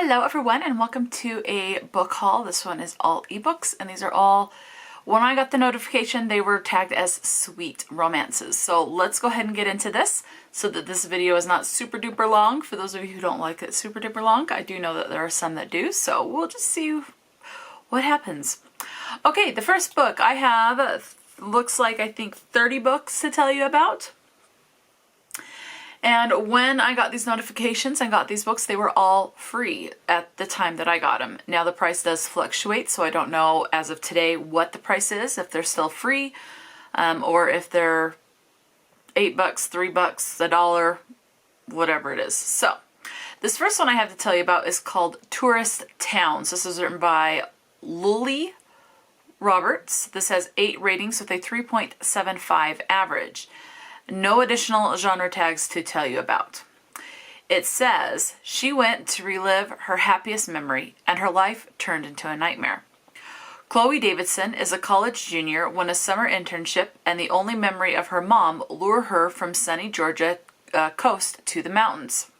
Hello everyone and welcome to a book haul. This one is all ebooks and these are all, when I got the notification, they were tagged as sweet romances. So let's go ahead and get into this so that this video is not super duper long. For those of you who don't like it super duper long, I do know that there are some that do, so we'll just see what happens. Okay, the first book I have looks like I think 30 books to tell you about. And when I got these notifications and got these books, they were all free at the time that I got them. Now the price does fluctuate, so I don't know as of today what the price is, if they're still free, or if they're $8, $3, $1, whatever it is. So this first one I have to tell you about is called Tourist Towns. This is written by Lily Roberts. This has 8 ratings with a 3.75 average. No additional genre tags to tell you about. It says, she went to relive her happiest memory and her life turned into a nightmare. Chloe Davidson is a college junior when a summer internship and the only memory of her mom lure her from sunny Georgia coast to the mountains.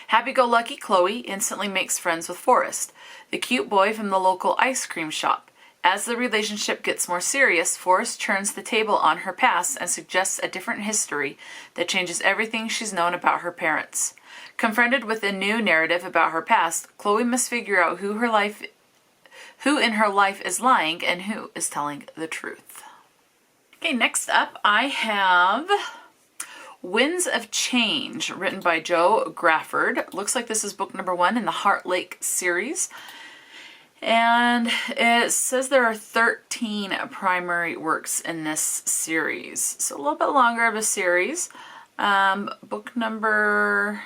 Happy-go-lucky Chloe instantly makes friends with Forrest, the cute boy from the local ice cream shop. As the relationship gets more serious, Forrest turns the table on her past and suggests a different history that changes everything she's known about her parents. Confronted with a new narrative about her past, Chloe must figure out who in her life is lying and who is telling the truth. Okay, next up I have Winds of Change, written by Jo Grafford. Looks like this is book number 1 in the Heart Lake series. And it says there are 13 primary works in this series. So a little bit longer of a series. Book number...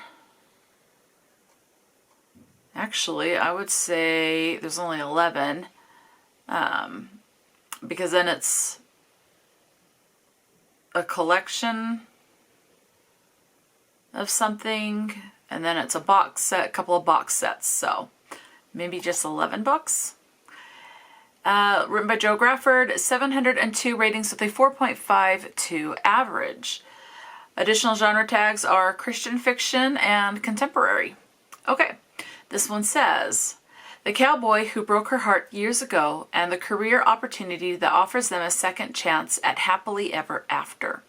Actually, I would say there's only 11. Because then it's a collection of something. And then it's a box set, a couple of box sets. So maybe just 11 books. Written by Jo Grafford, 702 ratings with a 4.52 average. Additional genre tags are Christian fiction and contemporary. Okay, this one says, the cowboy who broke her heart years ago and the career opportunity that offers them a second chance at happily ever after.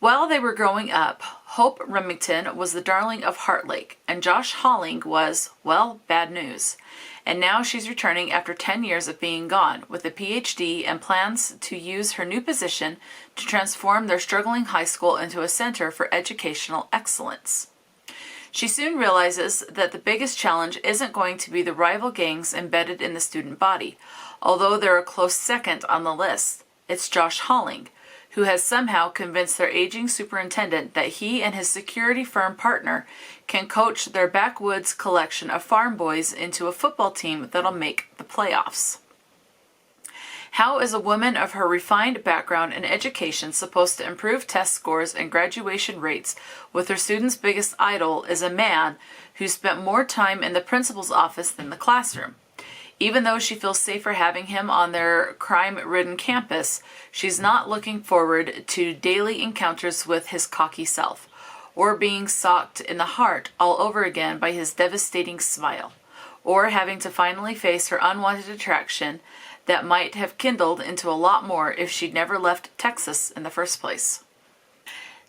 While they were growing up, Hope Remington was the darling of Heart Lake, and Josh Halling was, well, bad news. And now she's returning after 10 years of being gone, with a PhD and plans to use her new position to transform their struggling high school into a center for educational excellence. She soon realizes that the biggest challenge isn't going to be the rival gangs embedded in the student body, although they're a close second on the list. It's Josh Halling, who has somehow convinced their aging superintendent that he and his security firm partner can coach their backwoods collection of farm boys into a football team that'll make the playoffs. How is a woman of her refined background and education supposed to improve test scores and graduation rates with her students' biggest idol is a man who spent more time in the principal's office than the classroom? Even though she feels safer having him on their crime-ridden campus, she's not looking forward to daily encounters with his cocky self, or being socked in the heart all over again by his devastating smile, or having to finally face her unwanted attraction that might have kindled into a lot more if she'd never left Texas in the first place.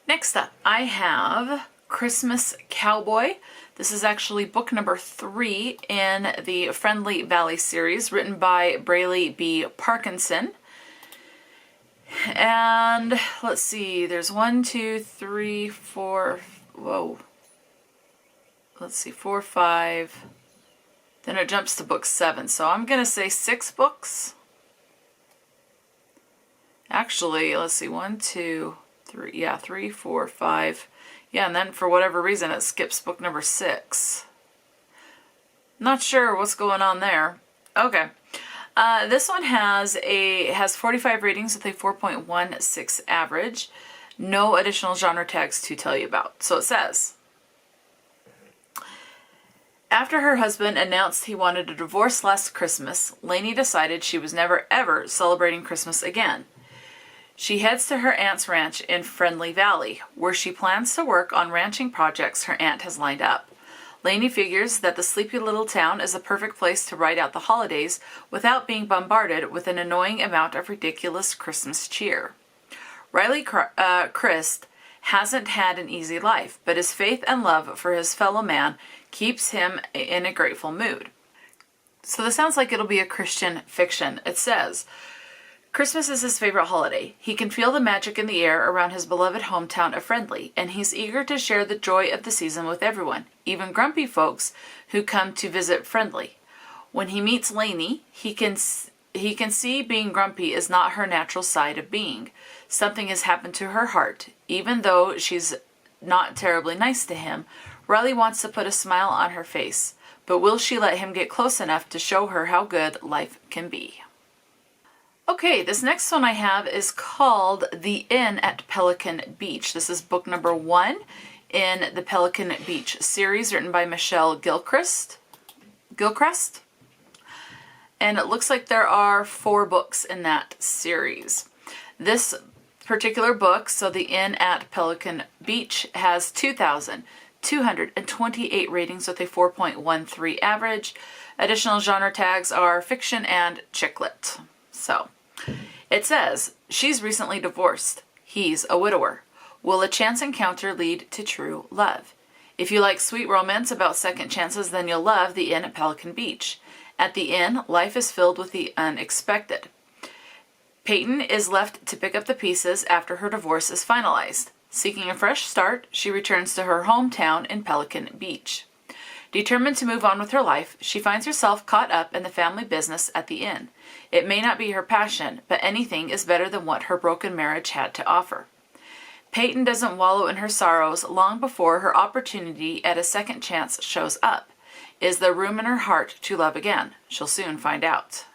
Next up, I have Christmas Cowboy. This is actually book number 3 in the Friendly Valley series, written by Braylee B. Parkinson. And let's see, there's 1, 2, 3, 4, whoa. Let's see, 4, 5. Then it jumps to book 7. So I'm going to say 6 books. Actually, let's see, 1, 2, 3, yeah, 3, 4, 5. Yeah, and then for whatever reason it skips book number 6. Not sure what's going on there. Okay. This one has 45 ratings with a 4.16 average. No additional genre tags to tell you about. So it says, after her husband announced he wanted a divorce last Christmas, Lainey decided she was never ever celebrating Christmas again. She heads to her aunt's ranch in Friendly Valley, where she plans to work on ranching projects her aunt has lined up. Lainey figures that the sleepy little town is the perfect place to ride out the holidays without being bombarded with an annoying amount of ridiculous Christmas cheer. Riley Christ hasn't had an easy life, but his faith and love for his fellow man keeps him in a grateful mood. So this sounds like it'll be a Christian fiction. It says, Christmas is his favorite holiday. He can feel the magic in the air around his beloved hometown of Friendly, and he's eager to share the joy of the season with everyone, even grumpy folks who come to visit Friendly. When he meets Lainey, he can see being grumpy is not her natural side of being. Something has happened to her heart. Even though she's not terribly nice to him, Riley wants to put a smile on her face. But will she let him get close enough to show her how good life can be? Okay, this next one I have is called The Inn at Pelican Beach. This is book number 1 in the Pelican Beach series, written by Michele Gilcrest. And it looks like there are 4 books in that series. This particular book, so The Inn at Pelican Beach, has 2,228 ratings with a 4.13 average. Additional genre tags are fiction and chick lit. So, it says, she's recently divorced. He's a widower. Will a chance encounter lead to true love? If you like sweet romance about second chances, then you'll love The Inn at Pelican Beach. At the inn, life is filled with the unexpected. Peyton is left to pick up the pieces after her divorce is finalized. Seeking a fresh start, she returns to her hometown in Pelican Beach. Determined to move on with her life, she finds herself caught up in the family business at the inn. It may not be her passion, but anything is better than what her broken marriage had to offer. Peyton doesn't wallow in her sorrows long before her opportunity at a second chance shows up. Is there room in her heart to love again? She'll soon find out.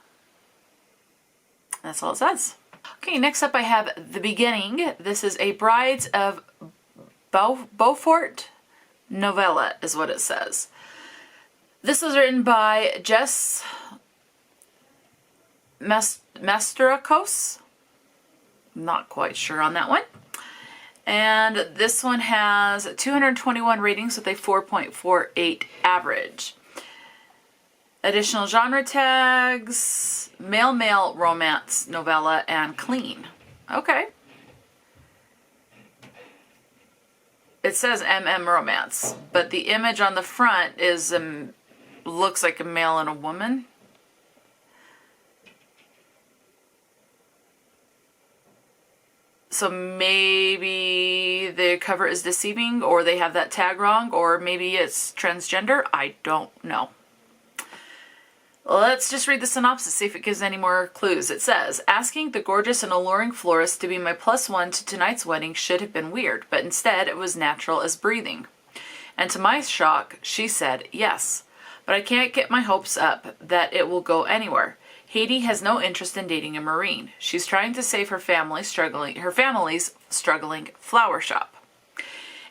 That's all it says. Okay, next up I have The Beginning. This is a Brides of Beaufort novella, is what it says. This was written by Jess Mastorakos. Not quite sure on that one. And this one has 221 ratings with a 4.48 average. Additional genre tags, male romance novella, and clean. Okay. It says romance, but the image on the front is looks like a male and a woman. So maybe the cover is deceiving, or they have that tag wrong, or maybe it's transgender. I don't know. Let's just read the synopsis, see if it gives any more clues. It says, asking the gorgeous and alluring florist to be my +1 to tonight's wedding should have been weird, but instead it was natural as breathing. And to my shock, she said yes. But I can't get my hopes up that it will go anywhere. Haiti has no interest in dating a Marine. She's trying to save her family's struggling flower shop.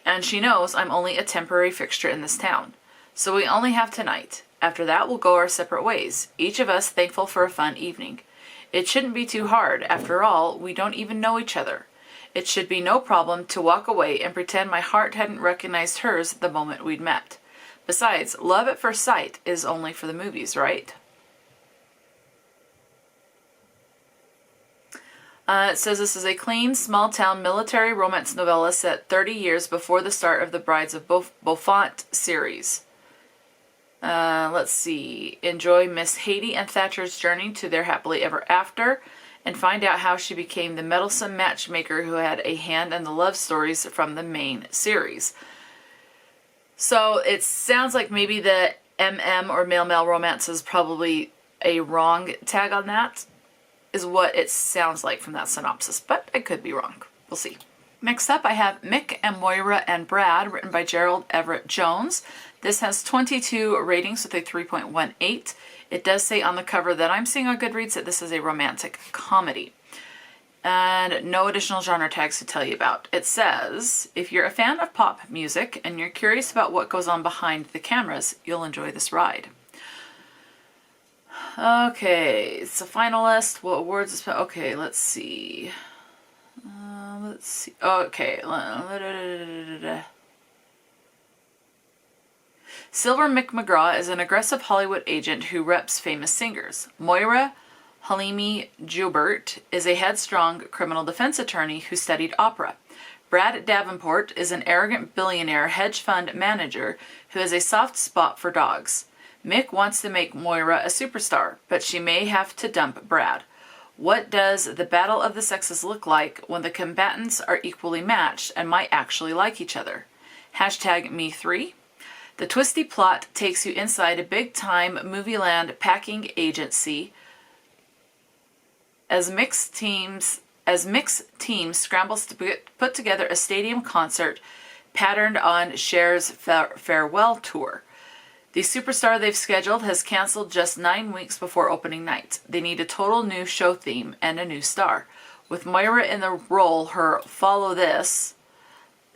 And she knows I'm only a temporary fixture in this town. So we only have tonight. After that, we'll go our separate ways, each of us thankful for a fun evening. It shouldn't be too hard. After all, we don't even know each other. It should be no problem to walk away and pretend my heart hadn't recognized hers the moment we'd met. Besides, love at first sight is only for the movies, right? It says this is a clean, small-town military romance novella set 30 years before the start of the Brides of Beaufort series. Let's see. Enjoy Miss Haiti and Thatcher's journey to their happily ever after, and find out how she became the meddlesome matchmaker who had a hand in the love stories from the main series. So it sounds like maybe the or male romance is probably a wrong tag on that, is what it sounds like from that synopsis, but I could be wrong. We'll see. Next up, I have Mick and Moira and Brad, written by Gerald Everett Jones. This has 22 ratings with a 3.18. It does say on the cover that I'm seeing on Goodreads that this is a romantic comedy. And no additional genre tags to tell you about. It says, if you're a fan of pop music and you're curious about what goes on behind the cameras, you'll enjoy this ride. Okay, it's a finalist. What awards is... Okay, let's see. Okay. Silver Mick McGraw is an aggressive Hollywood agent who reps famous singers. Moira Halimi Joubert is a headstrong criminal defense attorney who studied opera. Brad Davenport is an arrogant billionaire hedge fund manager who has a soft spot for dogs. Mick wants to make Moira a superstar, but she may have to dump Brad. What does the battle of the sexes look like when the combatants are equally matched and might actually like each other? Hashtag Me3. The twisty plot takes you inside a big-time movie-land packing agency as Mick's team scrambles to put together a stadium concert patterned on Cher's farewell tour. The superstar they've scheduled has canceled just 9 weeks before opening night. They need a total new show theme and a new star. With Moira in the role, her Follow This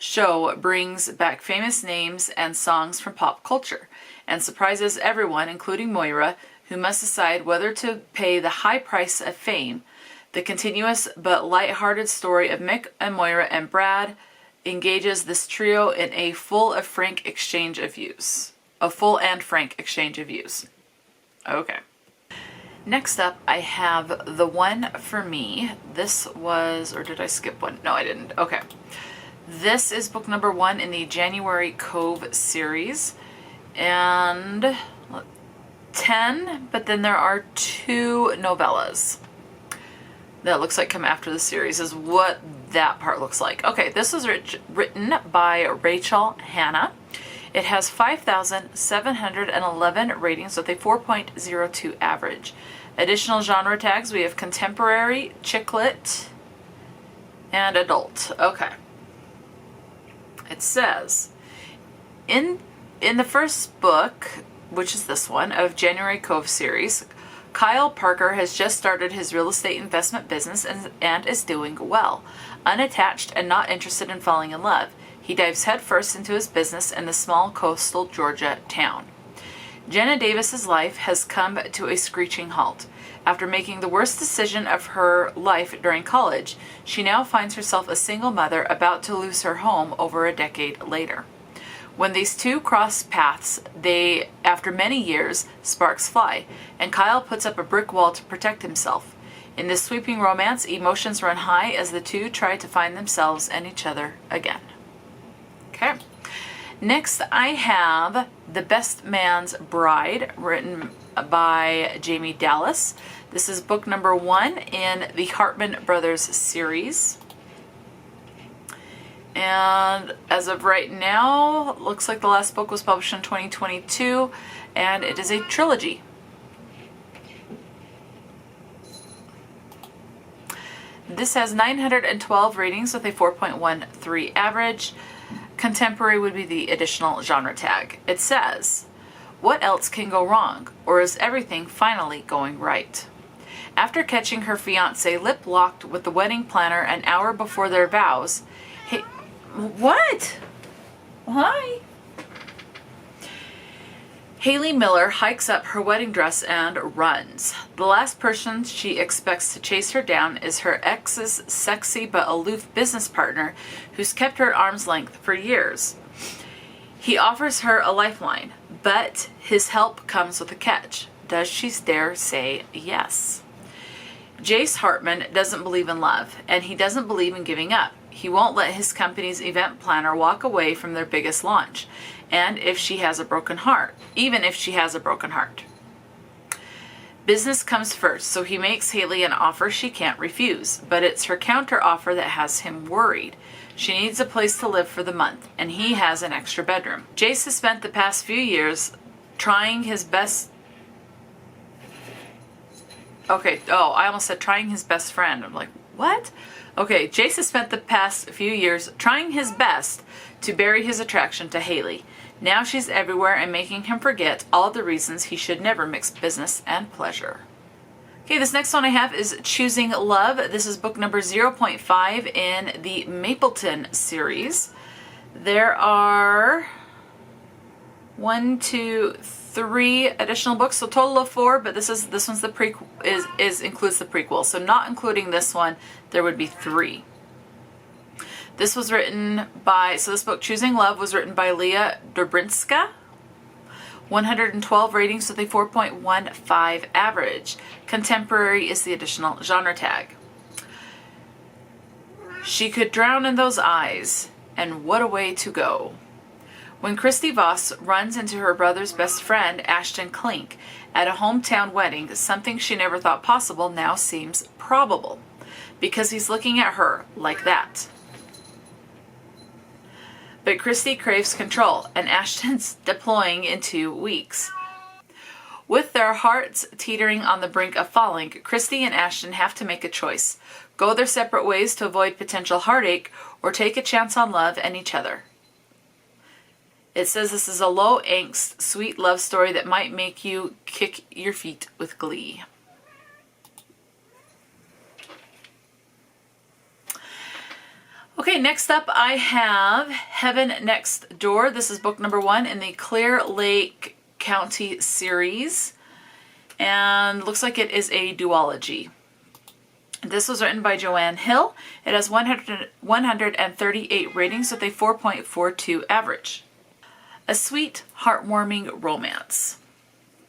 show brings back famous names and songs from pop culture and surprises everyone, including Moira, who must decide whether to pay the high price of fame. The continuous but light-hearted story of Mick and Moira and Brad engages this trio in a full and frank exchange of views. Okay. Next up, I have The One for Me. This was, or did I skip one? No, I didn't. Okay. This is book number 1 in the January Cove series. And 10, but then there are 2 novellas that looks like come after the series is what that part looks like. Okay, this was written by Rachel Hanna. It has 5,711 ratings with a 4.02 average. Additional genre tags, we have contemporary, chick lit, and adult. Okay. It says, in the first book, which is this one, of January Cove series, Kyle Parker has just started his real estate investment business and is doing well. Unattached and not interested in falling in love, he dives headfirst into his business in the small coastal Georgia town. Jenna Davis's life has come to a screeching halt. After making the worst decision of her life during college, she now finds herself a single mother about to lose her home over a decade later. When these two cross paths, after many years, sparks fly, and Kyle puts up a brick wall to protect himself. In this sweeping romance, emotions run high as the two try to find themselves and each other again. Okay. Next, I have The Best Man's Bride, written by Jamie Dallas. This is book number 1 in the Hartman Brothers series. And as of right now, looks like the last book was published in 2022, and it is a trilogy. This has 912 ratings with a 4.13 average. Contemporary would be the additional genre tag. It says, what else can go wrong? Or is everything finally going right? After catching her fiancé lip-locked with the wedding planner an hour before their vows, what? Why? Haley Miller hikes up her wedding dress and runs. The last person she expects to chase her down is her ex's sexy but aloof business partner who's kept her at arm's length for years. He offers her a lifeline, but his help comes with a catch. Does she dare say yes? Jace Hartman doesn't believe in love, and he doesn't believe in giving up. He won't let his company's event planner walk away from their biggest launch, and if she has a broken heart, even if she has a broken heart. Business comes first, so he makes Haley an offer she can't refuse, but it's her counter offer that has him worried. She needs a place to live for the month, and he has an extra bedroom. Jace has spent the past few years trying his best. Okay, oh, I almost said trying his best friend. I'm like, what? Okay, Jace has spent the past few years trying his best to bury his attraction to Haley. Now she's everywhere and making him forget all the reasons he should never mix business and pleasure. Okay, this next one I have is Choosing Love. This is book number 0.5 in the Mapleton series. There are 1, 2, 3 additional books, so total of 4, but this one's the prequel, includes the prequel. So not including this one, there would be 3. This was written by, so this book, Choosing Love, was written by Leah Dobrinska. 112 ratings with a 4.15 average. Contemporary is the additional genre tag. She could drown in those eyes, and what a way to go. When Christy Voss runs into her brother's best friend, Ashton Klink, at a hometown wedding, something she never thought possible now seems probable, because he's looking at her like that. But Christy craves control, and Ashton's deploying in 2 weeks. With their hearts teetering on the brink of falling, Christy and Ashton have to make a choice. Go their separate ways to avoid potential heartache, or take a chance on love and each other. It says this is a low-angst, sweet love story that might make you kick your feet with glee. Okay, next up I have Heaven Next Door. This is book number 1 in the Clear Lake County series. And looks like it is a duology. This was written by Joanne Hill. It has 138 ratings with a 4.42 average. A sweet, heartwarming romance.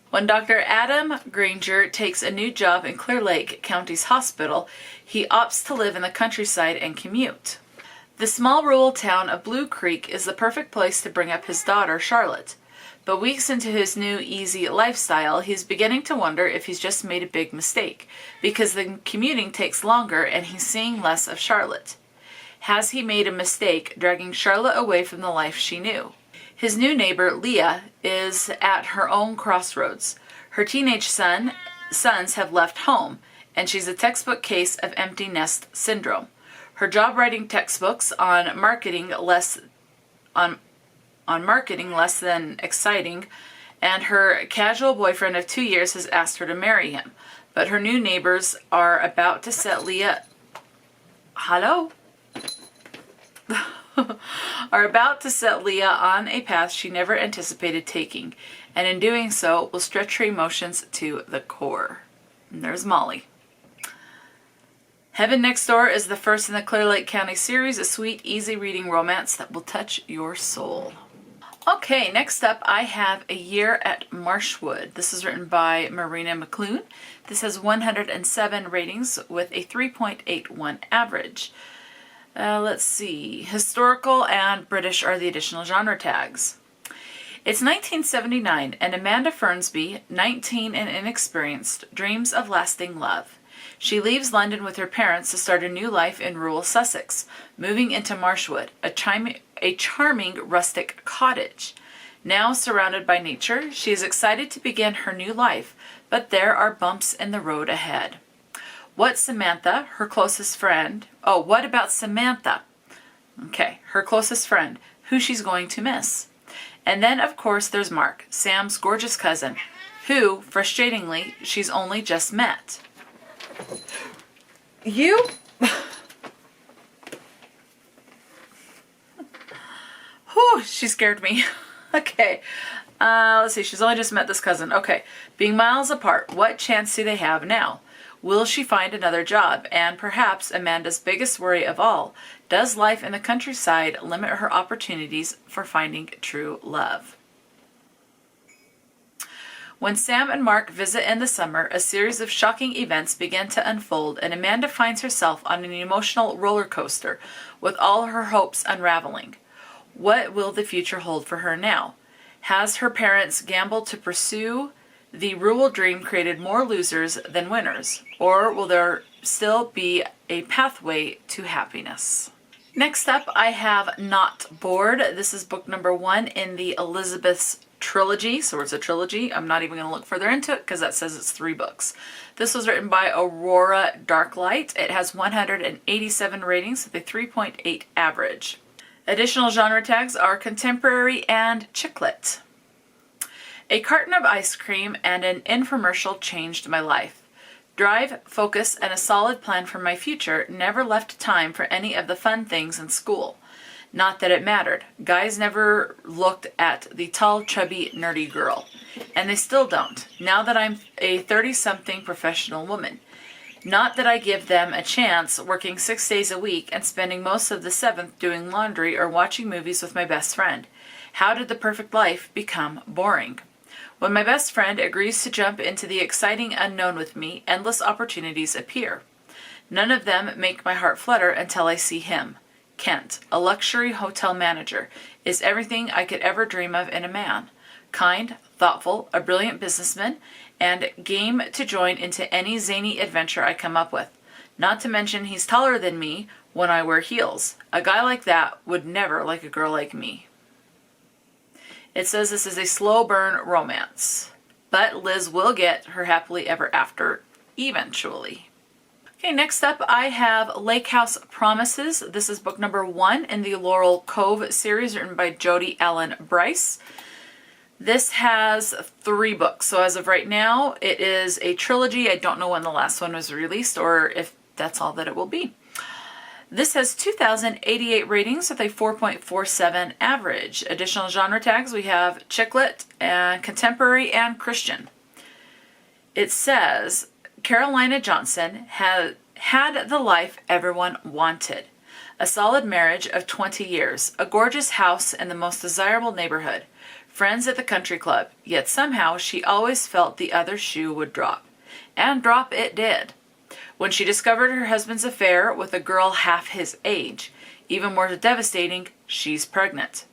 When Dr. Adam Granger takes a new job in Clear Lake County's hospital, he opts to live in the countryside and commute. The small rural town of Blue Creek is the perfect place to bring up his daughter, Charlotte. But weeks into his new easy lifestyle, he's beginning to wonder if he's just made a big mistake, because the commuting takes longer and he's seeing less of Charlotte. Has he made a mistake dragging Charlotte away from the life she knew? His new neighbor, Leah, is at her own crossroads. Her teenage sons have left home, and she's a textbook case of empty nest syndrome. Her job writing textbooks on marketing less than exciting, and her casual boyfriend of 2 years has asked her to marry him. But her new neighbors are about to set Leah... Hello? are about to set Leah on a path she never anticipated taking, and in doing so will stretch her emotions to the core. And there's Molly. Heaven Next Door is the first in the Clear Lake County series, a sweet, easy reading romance that will touch your soul. Okay, next up I have A Year at Marshwood. This is written by Marina McLune. This has 107 ratings with a 3.81 average. Let's see. Historical and British are the additional genre tags. It's 1979, and Amanda Fernsby, 19 and inexperienced, dreams of lasting love. She leaves London with her parents to start a new life in rural Sussex, moving into Marshywood, a charming rustic cottage. Now surrounded by nature, she is excited to begin her new life, but there are bumps in the road ahead. What about Samantha, her closest friend, who she's going to miss? And then, of course, there's Mark, Sam's gorgeous cousin, who, frustratingly, she's only just met. You? Whew, she scared me. Okay. Let's see, she's only just met this cousin. Okay. Being miles apart, what chance do they have now? Will she find another job? And perhaps Amanda's biggest worry of all, does life in the countryside limit her opportunities for finding true love? When Sam and Mark visit in the summer, a series of shocking events begin to unfold, and Amanda finds herself on an emotional roller coaster, with all her hopes unraveling. What will the future hold for her now? Has her parents' gamble to pursue the rural dream created more losers than winners, or will there still be a pathway to happiness? Next up, I have Not Bored. This is book number 1 in the Elizabeth's trilogy, so it's a trilogy. I'm not even going to look further into it because that says it's 3 books. This was written by Aurora Darklight. It has 187 ratings with a 3.8 average. Additional genre tags are contemporary and chick lit. A carton of ice cream and an infomercial changed my life. Drive, focus, and a solid plan for my future never left time for any of the fun things in school. Not that it mattered. Guys never looked at the tall, chubby, nerdy girl. And they still don't, now that I'm a 30-something professional woman. Not that I give them a chance, working 6 days a week and spending most of the 7th doing laundry or watching movies with my best friend. How did the perfect life become boring? When my best friend agrees to jump into the exciting unknown with me, endless opportunities appear. None of them make my heart flutter until I see him. Kent, a luxury hotel manager, is everything I could ever dream of in a man. Kind, thoughtful, a brilliant businessman, and game to join into any zany adventure I come up with. Not to mention he's taller than me when I wear heels. A guy like that would never like a girl like me. It says this is a slow burn romance, but Liz will get her happily ever after eventually. Okay, next up I have Lakehouse Promises. This is book number 1 in the Laurel Cove series, written by Jodi Allen Brice. This has 3 books, so as of right now it is a trilogy. I don't know when the last one was released or if that's all that it will be. This has 2,088 ratings with a 4.47 average. Additional genre tags, we have chick lit, and contemporary, and Christian. It says Carolina Johnson had the life everyone wanted. A solid marriage of 20 years, a gorgeous house in the most desirable neighborhood, friends at the country club, yet somehow she always felt the other shoe would drop. And drop it did. When she discovered her husband's affair with a girl half his age. Even more devastating, she's pregnant.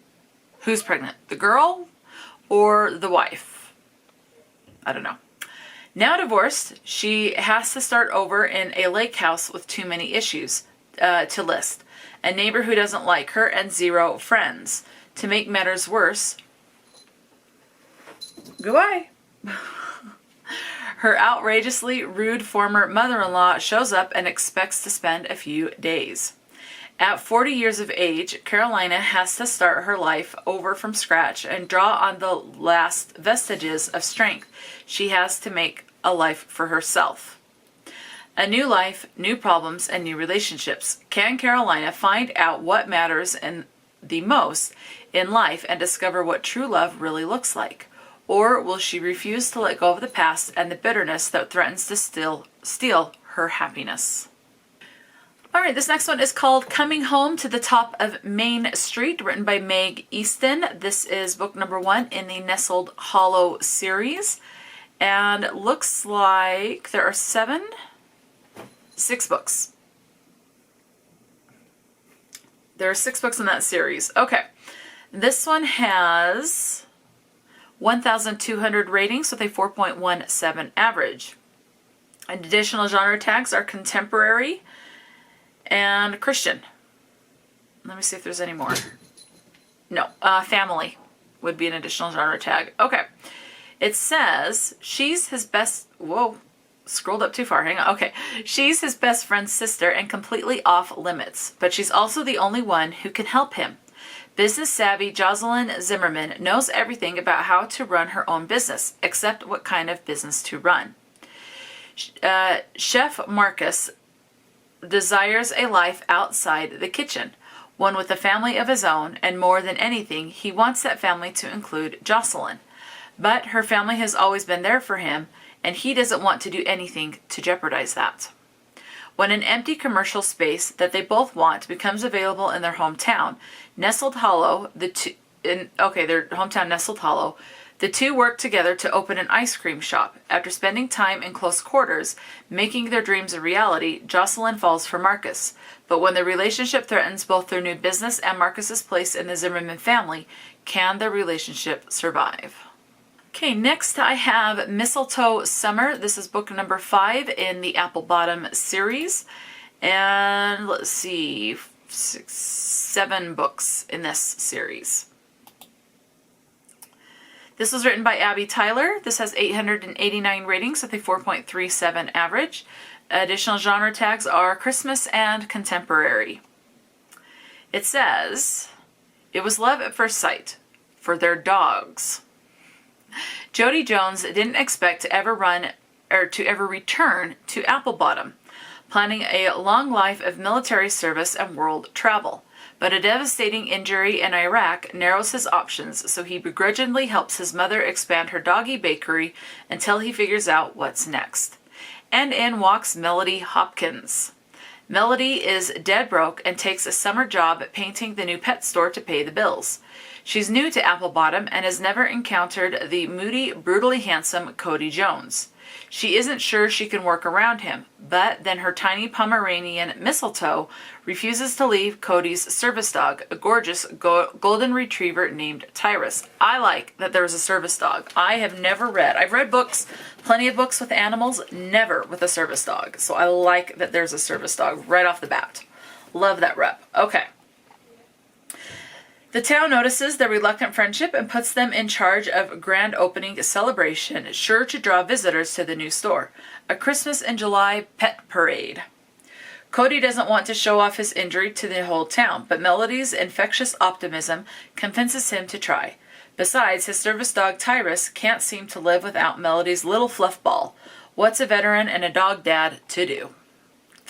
Who's pregnant? The girl or the wife? I don't know. Now divorced, she has to start over in a lake house with too many issues to list. A neighbor who doesn't like her and 0 friends. To make matters worse, goodbye. Her outrageously rude former mother-in-law shows up and expects to spend a few days. At 40 years of age, Carolina has to start her life over from scratch and draw on the last vestiges of strength she has to make a life for herself. A new life, new problems, and new relationships. Can Carolina find out what matters in the most in life and discover what true love really looks like? Or will she refuse to let go of the past and the bitterness that threatens to steal her happiness? All right, this next one is called Coming Home to the Top of Main Street, written by Meg Easton. This is book number 1 in the Nestled Hollow series. And it looks like there are 6 books. There are 6 books in that series. Okay. This one has 1,200 ratings with a 4.17 average. And additional genre tags are contemporary and Christian. Let me see if there's any more. No, family would be an additional genre tag. Okay. It says she's his best... Whoa, scrolled up too far. Hang on. Okay. She's his best friend's sister and completely off limits, but she's also the only one who can help him. Business-savvy Jocelyn Zimmerman knows everything about how to run her own business, except what kind of business to run. Chef Marcus desires a life outside the kitchen, one with a family of his own, and more than anything, he wants that family to include Jocelyn. But her family has always been there for him, and he doesn't want to do anything to jeopardize that. When an empty commercial space that they both want becomes available in their hometown, Nestled Hollow, their hometown Nestled Hollow, the two work together to open an ice cream shop. After spending time in close quarters, making their dreams a reality, Jocelyn falls for Marcus. But when the relationship threatens both their new business and Marcus's place in the Zimmerman family, can their relationship survive? Okay, next I have Mistletoe Summer. This is book number 5 in the Apple Bottom series. And let's see, 7 books in this series. This was written by Abby Tyler. This has 889 ratings with a 4.37 average. Additional genre tags are Christmas and contemporary. It says, it was love at first sight for their dogs. Jodi Jones didn't expect to ever return to Apple Bottom, planning a long life of military service and world travel. But a devastating injury in Iraq narrows his options, so he begrudgingly helps his mother expand her doggy bakery until he figures out what's next. And in walks Melody Hopkins. Melody is dead broke and takes a summer job painting the new pet store to pay the bills. She's new to Apple Bottom and has never encountered the moody, brutally handsome Cody Jones. She isn't sure she can work around him, but then her tiny Pomeranian Mistletoe refuses to leave Cody's service dog, a gorgeous golden retriever named Tyrus. I like that there's a service dog. I've read books, plenty of books with animals, never with a service dog. So I like that there's a service dog right off the bat. Love that rep. Okay. The town notices their reluctant friendship and puts them in charge of grand opening celebration, sure to draw visitors to the new store. A Christmas in July pet parade. Cody doesn't want to show off his injury to the whole town, but Melody's infectious optimism convinces him to try. Besides, his service dog Tyrus can't seem to live without Melody's little fluff ball. What's a veteran and a dog dad to do?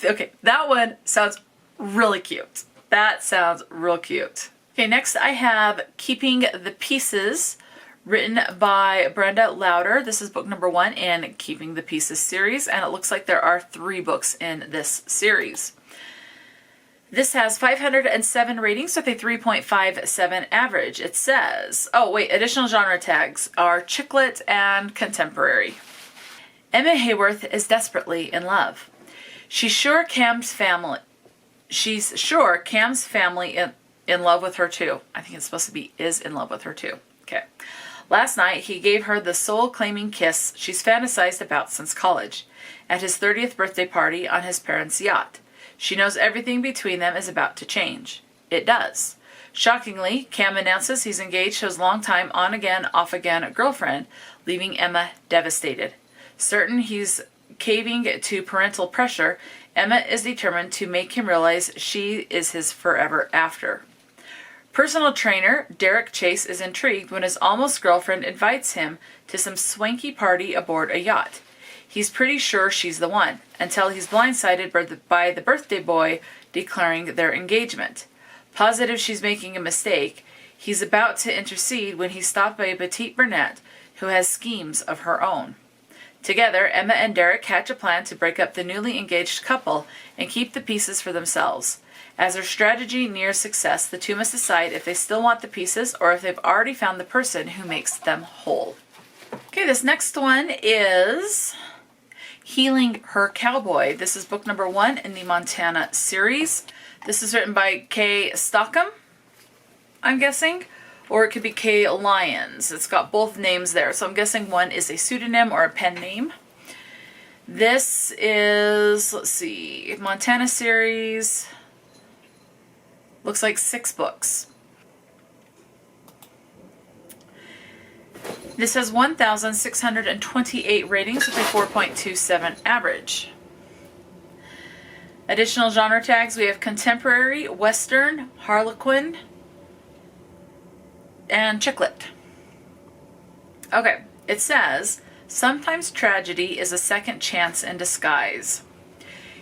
Okay, that one sounds really cute. That sounds real cute. Okay, next I have Keeping the Pieces, written by Brenda Lowder. This is book number 1 in Keeping the Pieces series, and it looks like there are 3 books in this series. This has 507 ratings with a 3.57 average. It says, additional genre tags are chick lit and contemporary. Emma Hayworth is desperately in love. She's sure Cam's family in love with her too. I think it's supposed to be is in love with her too. Okay. Last night, he gave her the soul-claiming kiss she's fantasized about since college, at his 30th birthday party on his parents' yacht. She knows everything between them is about to change. It does. Shockingly, Cam announces he's engaged to his longtime on-again, off-again girlfriend, leaving Emma devastated. Certain he's caving to parental pressure, Emma is determined to make him realize she is his forever after. Personal trainer Derek Chase is intrigued when his almost girlfriend invites him to some swanky party aboard a yacht. He's pretty sure she's the one, until he's blindsided by the birthday boy declaring their engagement. Positive she's making a mistake, he's about to intercede when he's stopped by a petite brunette who has schemes of her own. Together, Emma and Derek hatch a plan to break up the newly engaged couple and keep the pieces for themselves. As their strategy nears success, the two must decide if they still want the pieces or if they've already found the person who makes them whole. Okay, this next one is Healing Her Cowboy. This is book number 1 in the Montana series. This is written by Kay Stockham, I'm guessing, or it could be Kay Lyons. It's got both names there, so I'm guessing one is a pseudonym or a pen name. This is, let's see, Montana series. Looks like 6 books. This has 1,628 ratings with a 4.27 average. Additional genre tags, we have contemporary, western, harlequin, and chick lit. Okay, it says, sometimes tragedy is a second chance in disguise.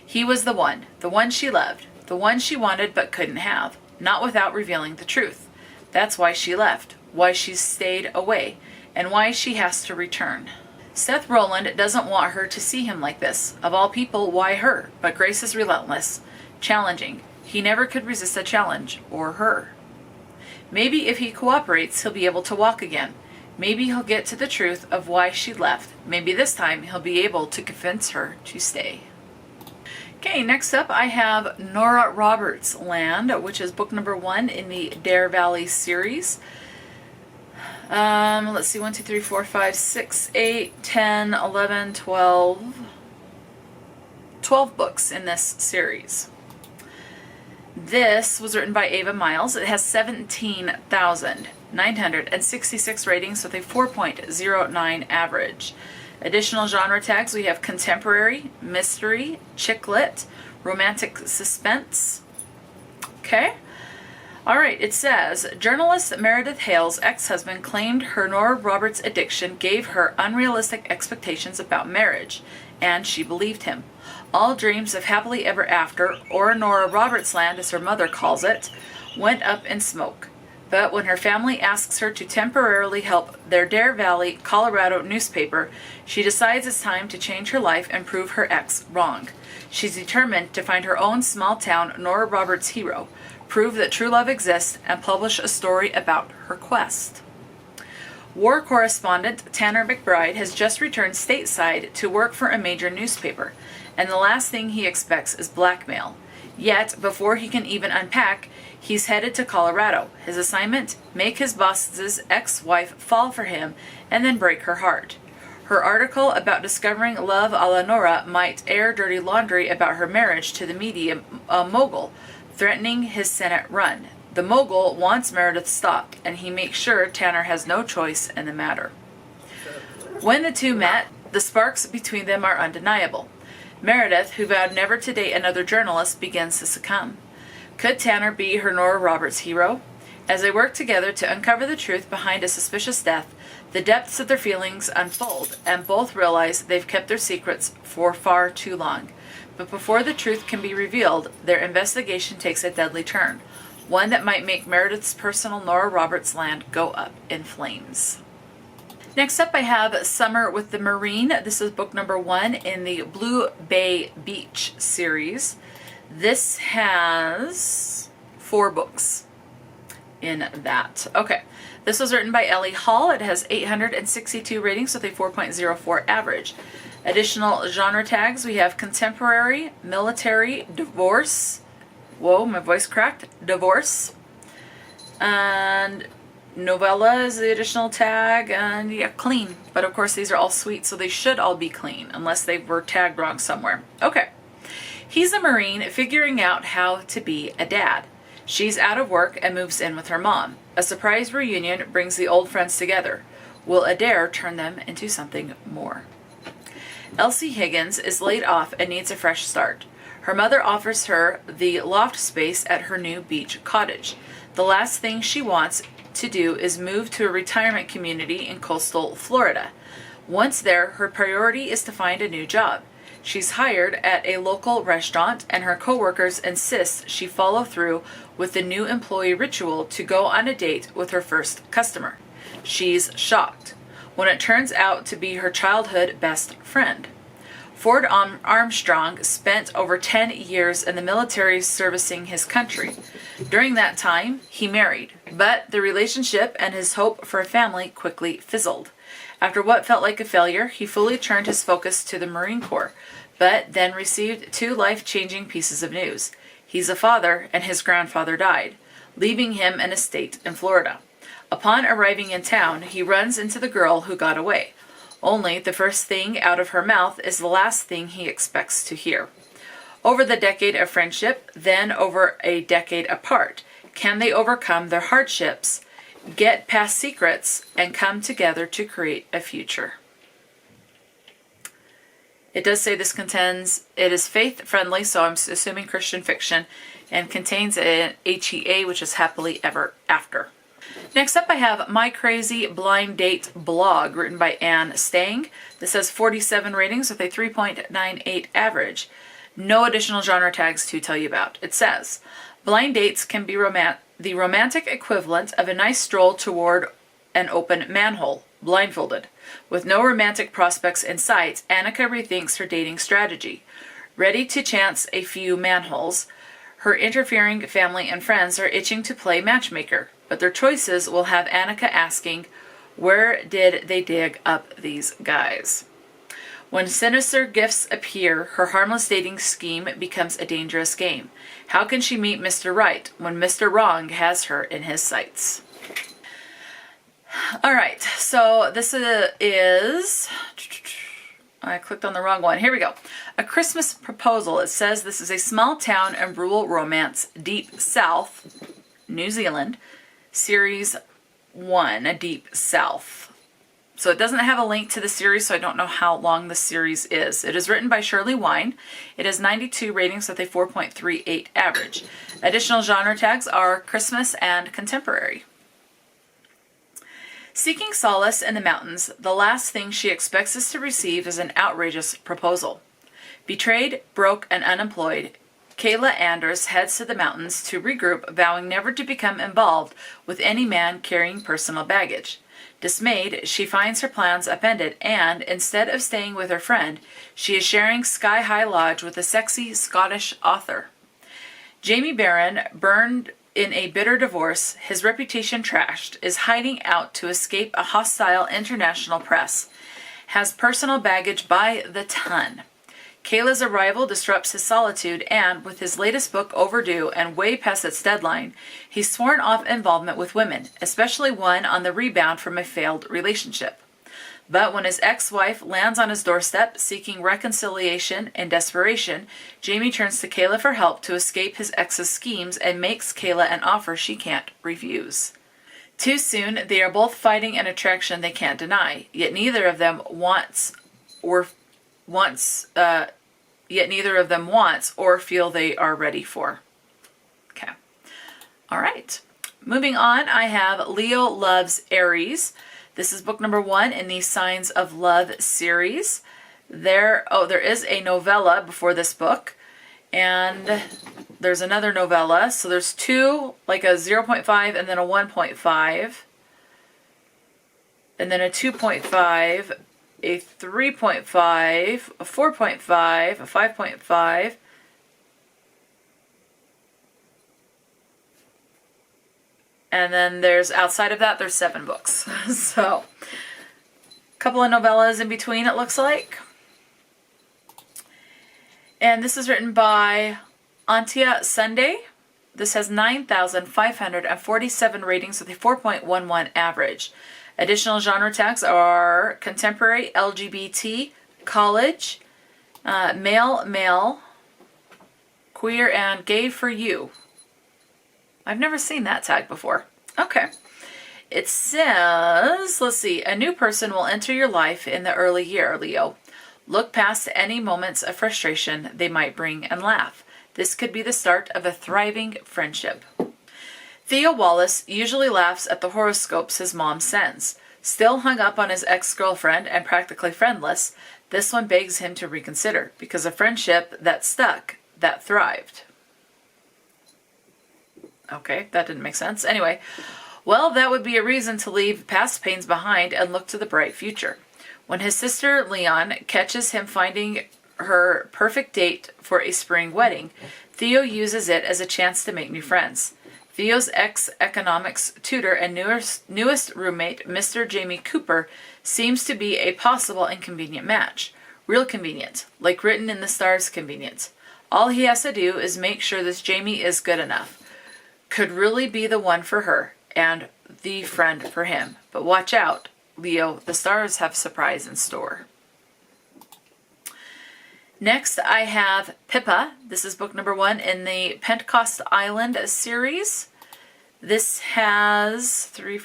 He was the one she loved, the one she wanted but couldn't have, not without revealing the truth. That's why she left, why she stayed away, and why she has to return. Seth Rowland doesn't want her to see him like this. Of all people, why her? But Grace is relentless, challenging. He never could resist a challenge, or her. Maybe if he cooperates, he'll be able to walk again. Maybe he'll get to the truth of why she left. Maybe this time he'll be able to convince her to stay. Okay, next up I have Nora Roberts' Land, which is book number 1 in the Dare Valley series. Let's see, 1, 2, 3, 4, 5, 6, 8, 10, 11, 12. 12 books in this series. This was written by Ava Miles. It has 17,966 ratings with a 4.09 average. Additional genre tags, we have contemporary, mystery, chick lit, romantic suspense. Okay. All right, it says, journalist Meredith Hale's ex-husband claimed her Nora Roberts addiction gave her unrealistic expectations about marriage, and she believed him. All dreams of happily ever after, or Nora Roberts Land as her mother calls it, went up in smoke. But when her family asks her to temporarily help their Dare Valley, Colorado newspaper, she decides it's time to change her life and prove her ex wrong. She's determined to find her own small-town Nora Roberts hero. prove that true love exists, and publish a story about her quest. War correspondent Tanner McBride has just returned stateside to work for a major newspaper, and the last thing he expects is blackmail. Yet, before he can even unpack, he's headed to Colorado. His assignment? Make his boss's ex-wife fall for him and then break her heart. Her article about discovering love a la Nora might air dirty laundry about her marriage to the media mogul, threatening his Senate run. The mogul wants Meredith stopped, and he makes sure Tanner has no choice in the matter. When the two met, the sparks between them are undeniable. Meredith, who vowed never to date another journalist, begins to succumb. Could Tanner be her Nora Roberts hero? As they work together to uncover the truth behind a suspicious death, the depths of their feelings unfold, and both realize they've kept their secrets for far too long. But before the truth can be revealed, their investigation takes a deadly turn, one that might make Meredith's personal Nora Roberts land go up in flames. Next up I have Summer with the Marine. This is book number 1 in the Blue Bay Beach series. This has 4 books in that. Okay, this was written by Ellie Hall. It has 862 ratings with a 4.04 average. Additional genre tags, we have contemporary, military, divorce. Whoa, my voice cracked. Divorce. And novella is the additional tag. And yeah, clean. But of course these are all sweet, so they should all be clean, unless they were tagged wrong somewhere. Okay. He's a Marine figuring out how to be a dad. She's out of work and moves in with her mom. A surprise reunion brings the old friends together. Will Adair turn them into something more? Elsie Higgins is laid off and needs a fresh start. Her mother offers her the loft space at her new beach cottage. The last thing she wants to do is move to a retirement community in coastal Florida. Once there, her priority is to find a new job. She's hired at a local restaurant, and her coworkers insist she follow through with the new employee ritual to go on a date with her first customer. She's shocked when it turns out to be her childhood best friend. Ford Armstrong spent over 10 years in the military servicing his country. During that time, he married, but the relationship and his hope for a family quickly fizzled. After what felt like a failure, he fully turned his focus to the Marine Corps, but then received 2 life-changing pieces of news. He's a father, and his grandfather died, leaving him an estate in Florida. Upon arriving in town, he runs into the girl who got away. Only the first thing out of her mouth is the last thing he expects to hear. Over the decade of friendship, then over a decade apart, can they overcome their hardships, get past secrets, and come together to create a future? It does say this it is faith-friendly, so I'm assuming Christian fiction, and contains an HEA, which is happily ever after. Next up I have My Crazy Blind Date Blog, written by Anne Stang. This has 47 ratings with a 3.98 average. No additional genre tags to tell you about. It says, blind dates can be the romantic equivalent of a nice stroll toward an open manhole, blindfolded. With no romantic prospects in sight, Annika rethinks her dating strategy. Ready to chance a few manholes, her interfering family and friends are itching to play matchmaker, but their choices will have Annika asking, where did they dig up these guys? When sinister gifts appear, her harmless dating scheme becomes a dangerous game. How can she meet Mr. Right when Mr. Wrong has her in his sights? All right, so this is, I clicked on the wrong one. Here we go. A Christmas Proposal. It says this is a small town and rural romance, deep south, New Zealand, series 1, a deep south. So it doesn't have a link to the series, so I don't know how long the series is. It is written by Shirley Wine. It has 92 ratings with a 4.38 average. Additional genre tags are Christmas and contemporary. Seeking solace in the mountains, the last thing she expects is to receive is an outrageous proposal. Betrayed, broke, and unemployed, Kayla Anders heads to the mountains to regroup, vowing never to become involved with any man carrying personal baggage. Dismayed, she finds her plans upended and, instead of staying with her friend, she is sharing Sky High Lodge with a sexy Scottish author. Jamie Barron, burned in a bitter divorce, his reputation trashed, is hiding out to escape a hostile international press. Has personal baggage by the ton. Kayla's arrival disrupts his solitude and, with his latest book overdue and way past its deadline, he's sworn off involvement with women, especially one on the rebound from a failed relationship. But when his ex-wife lands on his doorstep seeking reconciliation and desperation, Jamie turns to Kayla for help to escape his ex's schemes and makes Kayla an offer she can't refuse. Too soon, they are both fighting an attraction they can't deny, yet neither of them wants or feel they are ready for. Okay. All right. Moving on, I have Leo Loves Aries. This is book number 1 in the Signs of Love series. There is a novella before this book, and there's another novella. So there's 2, like a 0.5 and then a 1.5, and then a 2.5, a 3.5, a 4.5, a 5.5, and then there's, outside of that, there's 7 books. So, a couple of novellas in between, it looks like. And this is written by Antia Sunday. This has 9,547 ratings with a 4.11 average. Additional genre tags are contemporary, LGBT, college, male, queer, and gay for you. I've never seen that tag before. Okay. It says, let's see, a new person will enter your life in the early year, Leo. Look past any moments of frustration they might bring and laugh. This could be the start of a thriving friendship. Theo Wallace usually laughs at the horoscopes his mom sends. Still hung up on his ex-girlfriend and practically friendless, this one begs him to reconsider because a friendship that stuck, that thrived. Okay, that didn't make sense. Anyway, well, that would be a reason to leave past pains behind and look to the bright future. When his sister Leon catches him finding her perfect date for a spring wedding, Theo uses it as a chance to make new friends. Theo's ex-economics tutor and newest roommate, Mr. Jamie Cooper, seems to be a possible and convenient match. Real convenient, like written in the stars convenient. All he has to do is make sure this Jamie is good enough. Could really be the one for her, and the friend for him. But watch out, Leo, the stars have a surprise in store. Next, I have Pippa. This is book number 1 in the Pentecost Island series. This has 10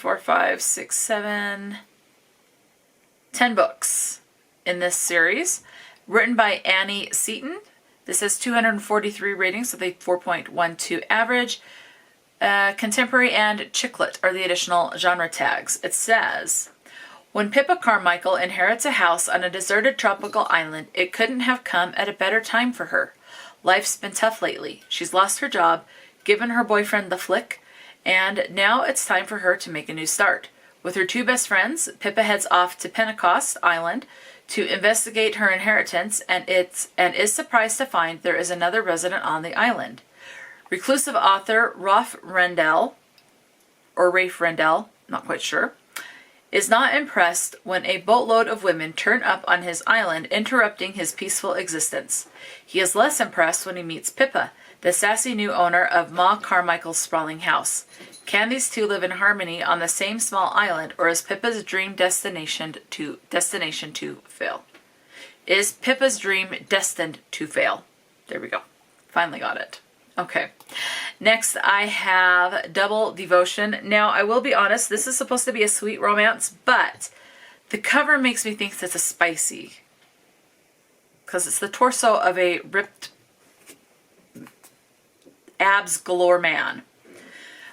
books in this series. Written by Annie Seaton. This has 243 ratings with a 4.12 average. Contemporary and chicklet are the additional genre tags. It says, when Pippa Carmichael inherits a house on a deserted tropical island, it couldn't have come at a better time for her. Life's been tough lately. She's lost her job, given her boyfriend the flick, and now it's time for her to make a new start. With her 2 best friends, Pippa heads off to Pentecost Island to investigate her inheritance and is surprised to find there is another resident on the island. Reclusive author Rafe Rendell, not quite sure, is not impressed when a boatload of women turn up on his island, interrupting his peaceful existence. He is less impressed when he meets Pippa, the sassy new owner of Ma Carmichael's sprawling house. Can these 2 live in harmony on the same small island, or is Pippa's dream destination to fail? Is Pippa's dream destined to fail? There we go. Finally got it. Okay. Next, I have Double Devotion. Now, I will be honest, this is supposed to be a sweet romance, but the cover makes me think it's a spicy. Because it's the torso of a ripped abs galore man.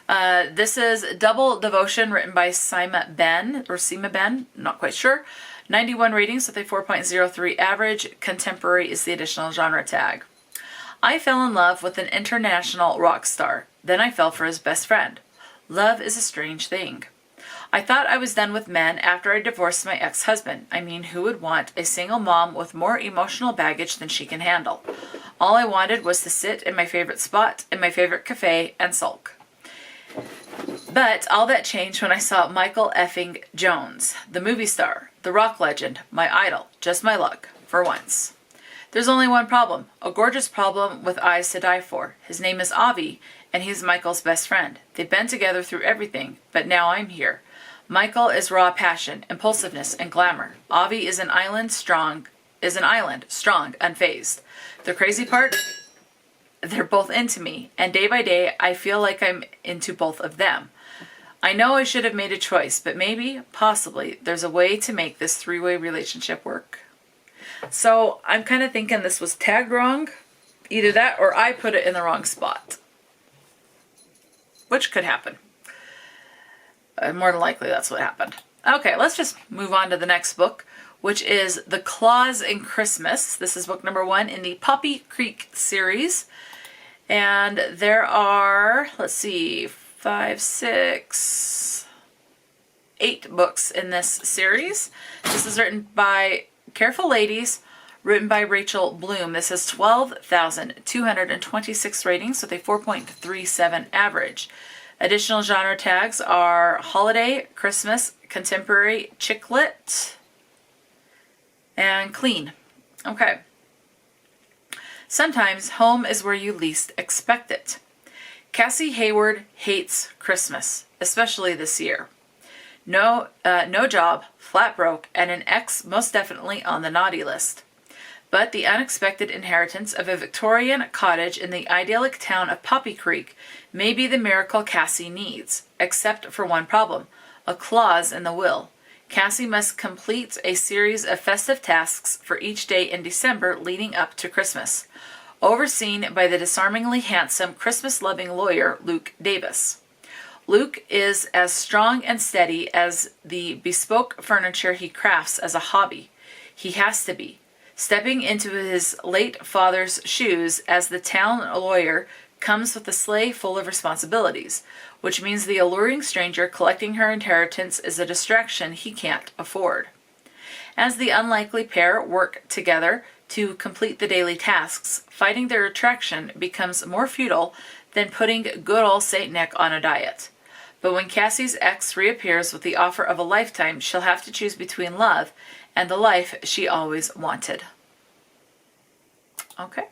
This is Double Devotion, written by Seema Ben, not quite sure. 91 ratings with a 4.03 average. Contemporary is the additional genre tag. I fell in love with an international rock star. Then I fell for his best friend. Love is a strange thing. I thought I was done with men after I divorced my ex-husband. I mean, who would want a single mom with more emotional baggage than she can handle? All I wanted was to sit in my favorite spot, in my favorite cafe, and sulk. But all that changed when I saw Michael effing Jones, the movie star, the rock legend, my idol, just my luck, for once. There's only one problem, a gorgeous problem with eyes to die for. His name is Avi, and he's Michael's best friend. They've been together through everything, but now I'm here. Michael is raw passion, impulsiveness, and glamour. Avi is an island, strong, unfazed. The crazy part? They're both into me, and day by day, I feel like I'm into both of them. I know I should have made a choice, but maybe, possibly, there's a way to make this three-way relationship work. So I'm kind of thinking this was tagged wrong. Either that or I put it in the wrong spot. Which could happen. More than likely that's what happened. Okay, let's just move on to the next book, which is The Claus in Christmas. This is book number 1 in the Poppy Creek series. And there are, let's see, 5, 6, 8 books in this series. This is written by Careful Ladies, written by Rachel Bloom. This has 12,226 ratings with a 4.37 average. Additional genre tags are holiday, Christmas, contemporary, chick lit, and clean. Okay. Sometimes home is where you least expect it. Cassie Hayward hates Christmas, especially this year. No job, flat broke, and an ex most definitely on the naughty list. But the unexpected inheritance of a Victorian cottage in the idyllic town of Poppy Creek may be the miracle Cassie needs, except for one problem, a clause in the will. Cassie must complete a series of festive tasks for each day in December leading up to Christmas, overseen by the disarmingly handsome Christmas-loving lawyer Luke Davis. Luke is as strong and steady as the bespoke furniture he crafts as a hobby. He has to be. Stepping into his late father's shoes as the town lawyer comes with a sleigh full of responsibilities, which means the alluring stranger collecting her inheritance is a distraction he can't afford. As the unlikely pair work together to complete the daily tasks, fighting their attraction becomes more futile than putting good old Saint Nick on a diet. But when Cassie's ex reappears with the offer of a lifetime, she'll have to choose between love and the life she always wanted. Okay.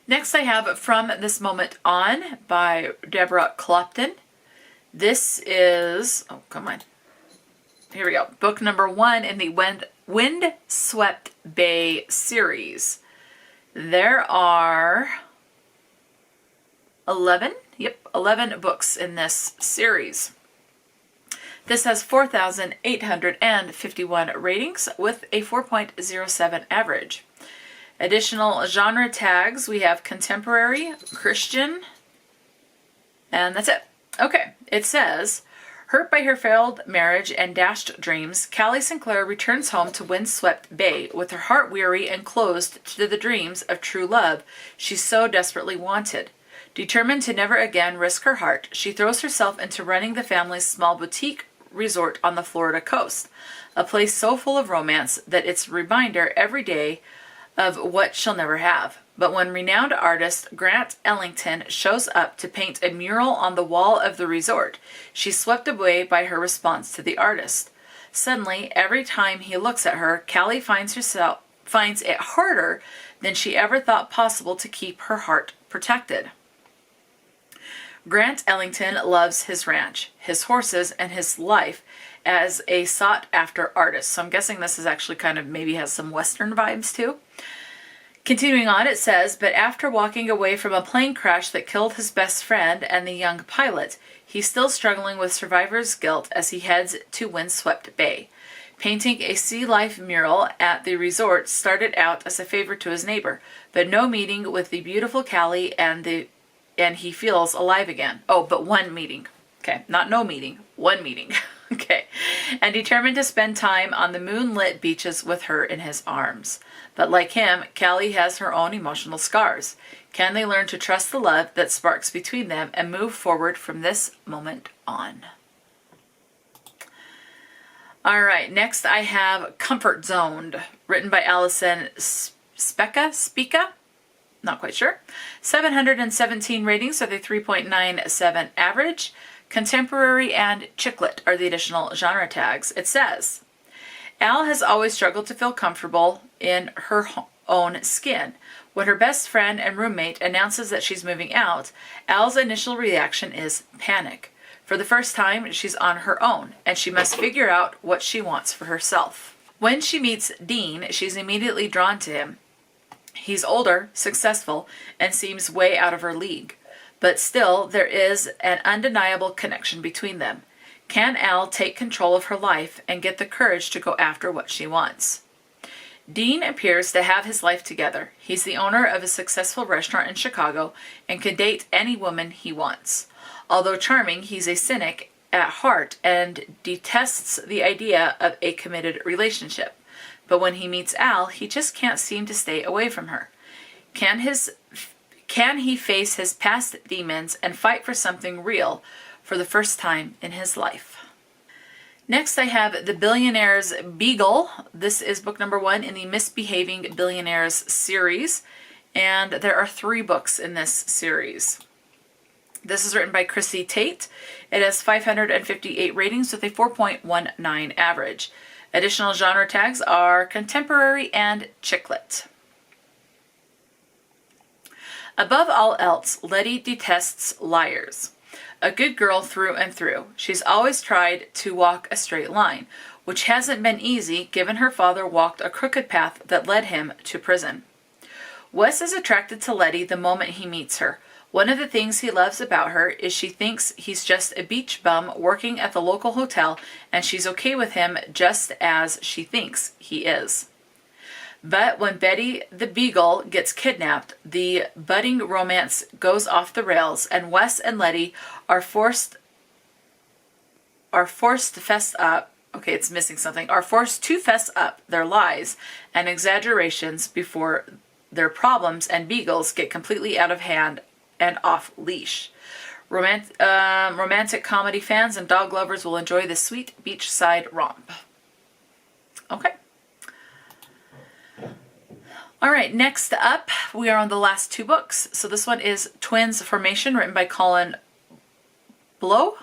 Next I have From This Moment On by Deborah Clopton. This is, oh, come on. Here we go. Book number 1 in the Windswept Bay series. There are 11 books in this series. This has 4,851 ratings with a 4.07 average. Additional genre tags, we have contemporary, Christian, and that's it. Okay, it says, hurt by her failed marriage and dashed dreams, Callie Sinclair returns home to Windswept Bay with her heart weary and closed to the dreams of true love she so desperately wanted. Determined to never again risk her heart, she throws herself into running the family's small boutique resort on the Florida coast, a place so full of romance that it's a reminder every day of what she'll never have. But when renowned artist Grant Ellington shows up to paint a mural on the wall of the resort, she's swept away by her response to the artist. Suddenly, every time he looks at her, Callie finds it harder than she ever thought possible to keep her heart protected. Grant Ellington loves his ranch, his horses, and his life as a sought-after artist. So I'm guessing this is actually kind of maybe has some Western vibes too. Continuing on, it says, but after walking away from a plane crash that killed his best friend and the young pilot, he's still struggling with survivor's guilt as he heads to Windswept Bay. Painting a sea life mural at the resort started out as a favor to his neighbor, but no meeting with the beautiful Callie and he feels alive again. Oh, but one meeting. Okay, not no meeting, one meeting. Okay, and determined to spend time on the moonlit beaches with her in his arms. But like him, Callie has her own emotional scars. Can they learn to trust the love that sparks between them and move forward from this moment on? All right, next I have Comfort Zoned, written by Allison Spica. Not quite sure. 717 ratings with a 3.97 average. Contemporary and chick lit are the additional genre tags. It says, Al has always struggled to feel comfortable in her own skin. When her best friend and roommate announces that she's moving out, Al's initial reaction is panic. For the first time, she's on her own, and she must figure out what she wants for herself. When she meets Dean, she's immediately drawn to him. He's older, successful, and seems way out of her league. But still, there is an undeniable connection between them. Can Al take control of her life and get the courage to go after what she wants? Dean appears to have his life together. He's the owner of a successful restaurant in Chicago and can date any woman he wants. Although charming, he's a cynic at heart and detests the idea of a committed relationship. But when he meets Al, he just can't seem to stay away from her. Can he face his past demons and fight for something real for the first time in his life? Next, I have The Billionaire's Beagle. This is book number 1 in the Misbehaving Billionaires series, and there are 3 books in this series. This is written by Chrissy Tate. It has 558 ratings with a 4.19 average. Additional genre tags are contemporary and chick lit. Above all else, Letty detests liars. A good girl through and through, she's always tried to walk a straight line, which hasn't been easy given her father walked a crooked path that led him to prison. Wes is attracted to Letty the moment he meets her. One of the things he loves about her is she thinks he's just a beach bum working at the local hotel, and she's okay with him just as she thinks he is. But when Betty the Beagle gets kidnapped, the budding romance goes off the rails, and Wes and Letty are forced to fess up their lies and exaggerations before their problems and beagles get completely out of hand and off leash. Romantic comedy fans and dog lovers will enjoy this sweet beachside romp. Okay. All right, next up, we are on the last 2 books. So this one is Twins Formation, written by Colin Blau?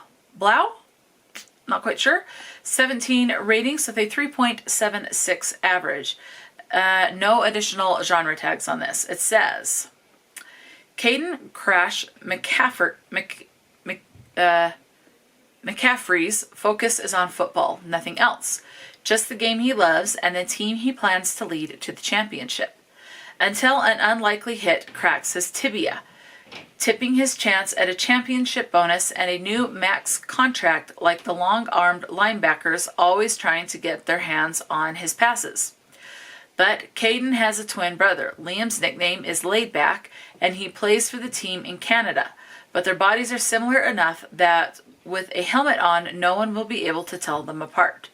Not quite sure. 17 ratings with a 3.76 average. No additional genre tags on this. It says, Caden Crash McCaffrey's focus is on football, nothing else. Just the game he loves and the team he plans to lead to the championship. Until an unlikely hit cracks his tibia, tipping his chance at a championship bonus and a new max contract like the long-armed linebackers always trying to get their hands on his passes. But Caden has a twin brother. Liam's nickname is Laidback, and he plays for the team in Canada. But their bodies are similar enough that with a helmet on, no one will be able to tell them apart.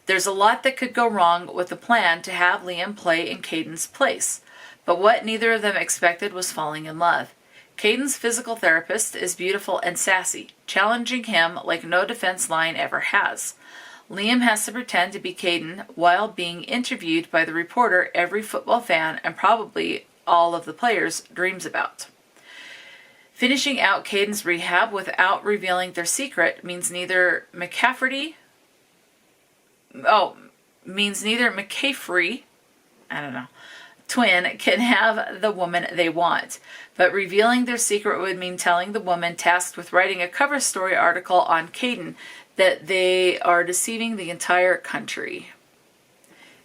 There's a lot that could go wrong with the plan to have Liam play in Caden's place. But what neither of them expected was falling in love. Caden's physical therapist is beautiful and sassy, challenging him like no defense line ever has. Liam has to pretend to be Caden while being interviewed by the reporter every football fan and probably all of the players dreams about. Finishing out Caden's rehab without revealing their secret means neither McCaffrey, twin can have the woman they want. But revealing their secret would mean telling the woman tasked with writing a cover story article on Caden that they are deceiving the entire country.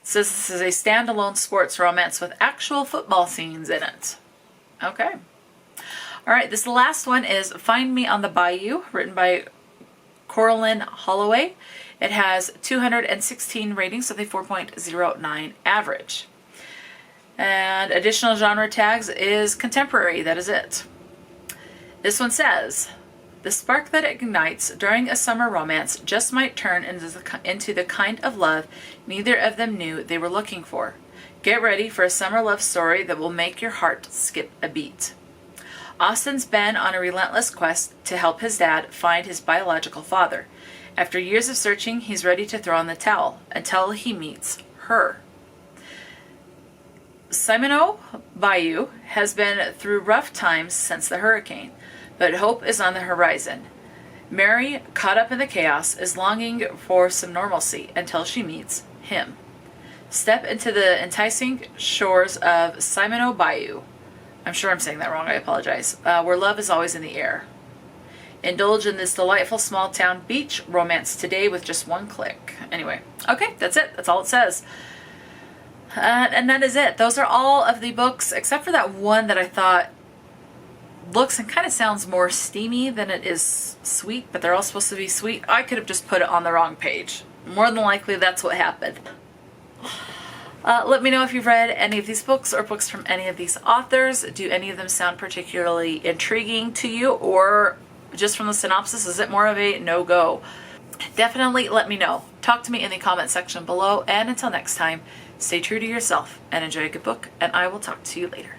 It says this is a standalone sports romance with actual football scenes in it. Okay. All right, this last one is Find Me on the Bayou, written by Coraline Holloway. It has 216 ratings with a 4.09 average. And additional genre tags is contemporary. That is it. This one says, the spark that ignites during a summer romance just might turn into the kind of love neither of them knew they were looking for. Get ready for a summer love story that will make your heart skip a beat. Austin's been on a relentless quest to help his dad find his biological father. After years of searching, he's ready to throw in the towel until he meets her. Simoneau Bayou has been through rough times since the hurricane, but hope is on the horizon. Mary, caught up in the chaos, is longing for some normalcy until she meets him. Step into the enticing shores of Simono Bayou. I'm sure I'm saying that wrong, I apologize. Where love is always in the air. Indulge in this delightful small town beach romance today with just one click. Anyway, okay, that's it. That's all it says. And that is it. Those are all of the books, except for that one that I thought looks and kind of sounds more steamy than it is sweet, but they're all supposed to be sweet. I could have just put it on the wrong page. More than likely, that's what happened. Let me know if you've read any of these books or books from any of these authors. Do any of them sound particularly intriguing to you, or just from the synopsis, is it more of a no-go? Definitely let me know. Talk to me in the comment section below, and until next time, stay true to yourself and enjoy a good book, and I will talk to you later.